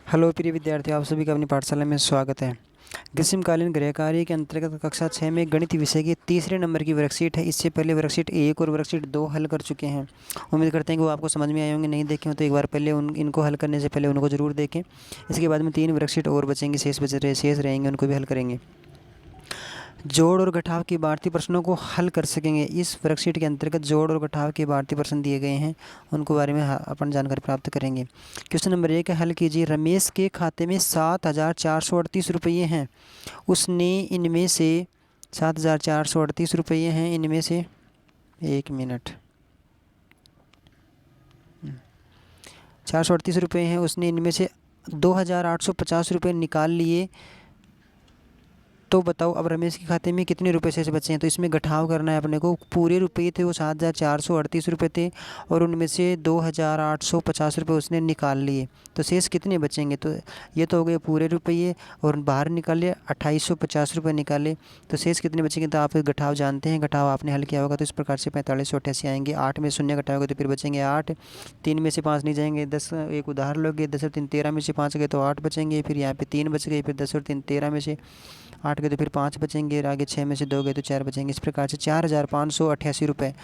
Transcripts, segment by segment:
Hello प्रिय विद्यार्थियों, आप सभी का अपनी पाठशाला में स्वागत है। ग्रीष्मकालीन गृह कार्य के अंतर्गत कक्षा 6 में गणित विषय की तीसरे नंबर की वर्कशीट है। इससे पहले वर्कशीट 1 और वर्कशीट 2 हल कर चुके हैं। उम्मीद करते हैं कि वो आपको समझ में आए होंगे। नहीं देखे हो तो एक बार पहले इनको हल करने से पहले उनको ज़रूर देखें। इसके बाद में 3 वर्कशीट और बचेंगे, शेष रहेंगे, उनको भी हल करेंगे। जोड़ और घटाव के भारतीय प्रश्नों को हल कर सकेंगे। इस वर्कशीट के अंतर्गत जोड़ और घटाव के भारतीय प्रश्न दिए गए हैं, उनको बारे में अपन जानकारी प्राप्त करेंगे। क्वेश्चन नंबर 1 हल कीजिए। रमेश के खाते में 7,438 रुपये हैं। उसने इनमें से 7,438 रुपये हैं, इनमें से 1 मिनट 438 रुपये हैं। उसने इनमें से 2,850 रुपये निकाल लिए। तो बताओ अब रमेश के खाते में कितने रुपए शेष बचे हैं। तो इसमें घटाव करना है अपने को। पूरे रुपये थे वो 7,438 रुपये थे और उनमें से 2,850 रुपये उसने निकाल लिए। तो शेष कितने बचेंगे। तो ये तो हो गए पूरे रुपये और बाहर निकाले 2,850 रुपये निकाले। तो शेष कितने बचेंगे। तो आप घटाव जानते हैं, घटाव आपने हल किया होगा। तो इस प्रकार से 4588 आएंगे। 8 में शून्य घटाओगे तो फिर बचेंगे 8। 3 में से 5 नहीं जाएंगे। 10 एक उदाहरण लोगे, 10 और 3 13 में से 5 गए तो 8 बचेंगे। फिर यहाँ पे 3 बच गए। फिर 10 और 3 13 में से 8 गए तो फिर 5 बचेंगे। और आगे 6 में से 2 गए तो 4 बचेंगे। इस प्रकार से 4,588 रुपये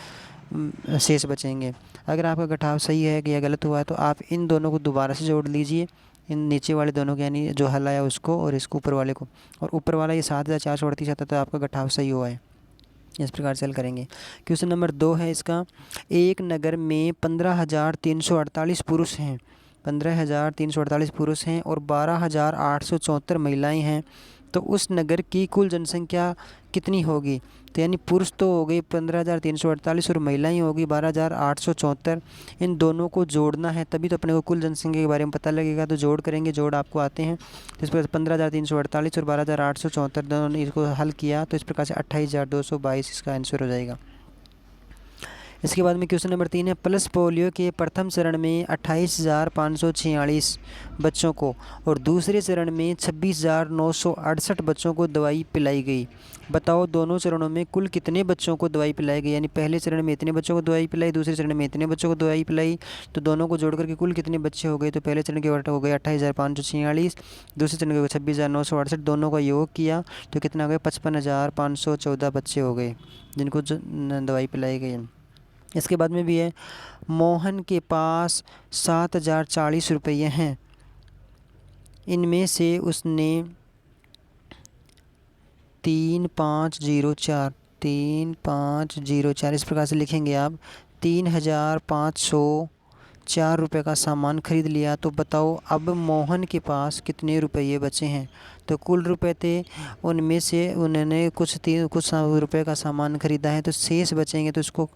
शेष बचेंगे। अगर आपका घटाव सही है या गलत हुआ है तो आप इन दोनों को दोबारा से जोड़ लीजिए, इन नीचे वाले दोनों के, यानी जो हल आया उसको और इसको ऊपर वाले को। और ऊपर वाला ये 7,438 आता तो आपका घटाव सही हुआ है। इस प्रकार से हल करेंगे। क्वेश्चन नंबर 2 है इसका। एक नगर में 15,348 पुरुष हैं, 15,348 पुरुष हैं और 12,874 महिलाएं हैं। तो उस नगर की कुल जनसंख्या कितनी होगी। तो यानी पुरुष तो हो गए 15,348 और महिलाएं होगी 12,874। इन दोनों को जोड़ना है, तभी तो अपने को कुल जनसंख्या के बारे में पता लगेगा। तो जोड़ करेंगे, जोड़ आपको आते हैं। तो इस प्रकार 15,348 और 12,874 दोनों ने इसको हल किया तो इस प्रकार से 28,222 इसका आंसर हो जाएगा। इसके बाद में क्वेश्चन नंबर 3 है। पल्स पोलियो के प्रथम चरण में 28,546 बच्चों को और दूसरे चरण में 26,968 बच्चों को दवाई पिलाई गई। बताओ दोनों चरणों में कुल कितने बच्चों को दवाई पिलाई गई। यानी पहले चरण में इतने बच्चों को दवाई पिलाई, दूसरे चरण में इतने बच्चों को दवाई पिलाई। तो दोनों को जोड़ करके कुल कितने बच्चे हो गए। तो पहले चरण के हो गए 28,546, दूसरे चरण के हो गए 26,968। दोनों का योग किया तो कितना हो गया 55,514 बच्चे हो गए जिनको दवाई पिलाई गई। इसके बाद में भी है। मोहन के पास 7,040 रुपये हैं। इनमें से उसने 3,504 इस प्रकार से लिखेंगे आप। 3,504 रुपये का सामान खरीद लिया। तो बताओ अब मोहन के पास कितने रुपये बचे हैं। तो कुल रुपए थे, उनमें से उन्होंने कुछ रुपए का सामान खरीदा है। तो शेष बचेंगे। तो इसको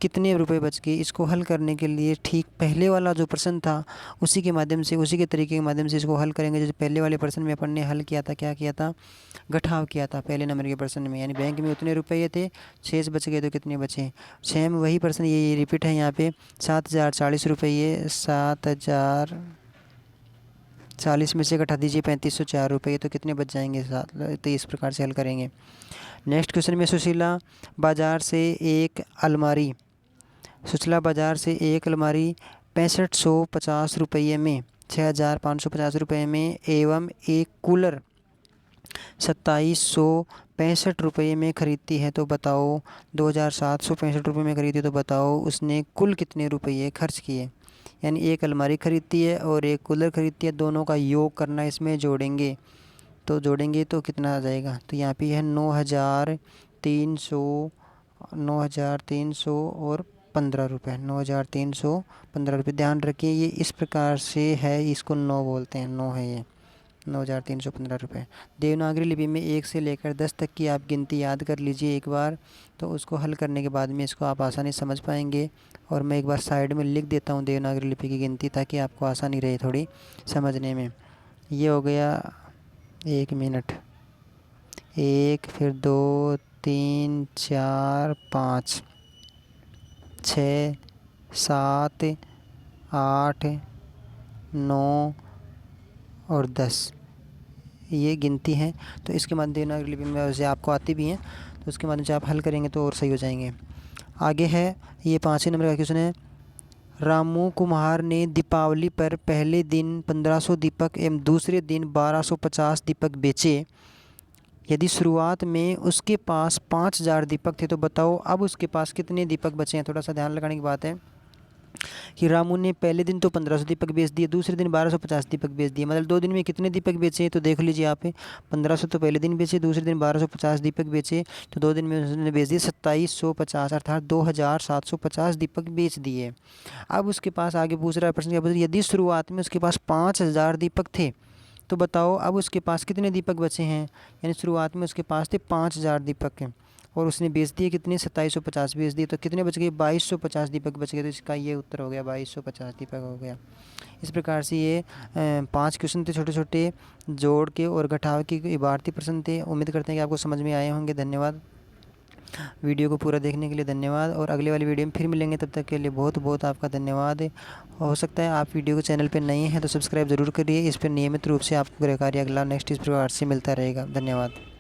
कितने रुपए बच गए, इसको हल करने के लिए ठीक पहले वाला जो प्रश्न था उसी के माध्यम से, उसी के तरीके के माध्यम से इसको हल करेंगे। जैसे पहले वाले प्रश्न में अपन ने हल किया था, क्या किया था, घटाव किया था पहले नंबर के प्रश्न में। यानी बैंक में उतने रुपये थे, शेष बच गए तो कितने बचे। सेम वही प्रश्न ये रिपीट है यहाँ पे। 7,040 रुपये, 7,040 में से घटा दीजिए 3,504 रुपये, तो कितने बच जाएंगे 7। तो इस प्रकार से हल करेंगे। नेक्स्ट क्वेश्चन में सुशीला बाज़ार से एक अलमारी 6550 रुपये में, 6,550 रुपये में एवं एक कूलर 2,765 रुपये में ख़रीदती है। तो बताओ 2,765 रुपये में खरीदी। तो बताओ उसने कुल कितने रुपये खर्च किए। यानी एक अलमारी ख़रीदती है और एक कूलर ख़रीदती है, दोनों का योग करना, इसमें जोड़ेंगे। तो जोड़ेंगे तो कितना आ जाएगा। तो यहाँ पे है 9,300 और 15 रुपये, 9,315 रुपये। ध्यान रखिए ये इस प्रकार से है, इसको 9 बोलते हैं, 9 है ये, 9,315 रुपये। देवनागरी लिपि में 1 से लेकर 10 तक की आप गिनती याद कर लीजिए एक बार। तो उसको हल करने के बाद में इसको आप आसानी समझ पाएंगे। और मैं एक बार साइड में लिख देता हूँ देवनागरी लिपि की गिनती, ताकि आपको आसानी रहे थोड़ी समझने में। ये हो गया 1 मिनट, 1, फिर 2, 3, 4, 5, 6, 7, 8, 9 और 10, ये गिनती है। तो इसके माध्यम देवनागरी लिपि में वैसे आपको आती भी हैं, तो उसके माध्यम से आप हल करेंगे तो और सही हो जाएंगे। आगे है ये 5वें नंबर का क्वेश्चन है। रामू कुम्हार ने दीपावली पर पहले दिन 1500 दीपक एवं दूसरे दिन 1250 दीपक बेचे। यदि शुरुआत में उसके पास 5000 दीपक थे तो बताओ अब उसके पास कितने दीपक बचे हैं। थोड़ा सा ध्यान लगाने की बात है कि रामू ने पहले दिन तो 1500 दीपक बेच दिए, दूसरे दिन 1250 दीपक बेच दिए, मतलब 2 दिन में कितने दीपक बेचे तो देख लीजिए आप। 1500 तो पहले दिन बेचे, दूसरे दिन 1250 दीपक बेचे, तो 2 दिन में उसने बेच दिए 2750, अर्थात 2750 दीपक बेच दिए। अब उसके पास आगे पूछ रहा है प्रश्न, क्या पूछ रहा है, यदि शुरुआत में उसके पास 5000 दीपक थे तो बताओ अब उसके पास कितने दीपक बचे हैं। यानी शुरुआत में उसके पास थे 5000 दीपक हैं और उसने बेच दिए कितने, 2750 बेच दिए, तो कितने बच गए, 2250 दीपक बच गए। तो इसका ये उत्तर हो गया, 2250 दीपक हो गया। इस प्रकार से ये 5 क्वेश्चन थे छोटे छोटे, जोड़ के और घटाव के इबारती प्रश्न थे। उम्मीद करते हैं कि आपको समझ में आए होंगे। धन्यवाद, वीडियो को पूरा देखने के लिए धन्यवाद, और अगले वाली वीडियो में फिर मिलेंगे। तब तक के लिए बहुत बहुत आपका धन्यवाद। हो सकता है आप वीडियो को चैनल पर नए हैं तो सब्सक्राइब ज़रूर करिए। इस पर नियमित रूप से आपको गृह कार्य अगला नेक्स्ट इस प्रकार से मिलता रहेगा। धन्यवाद।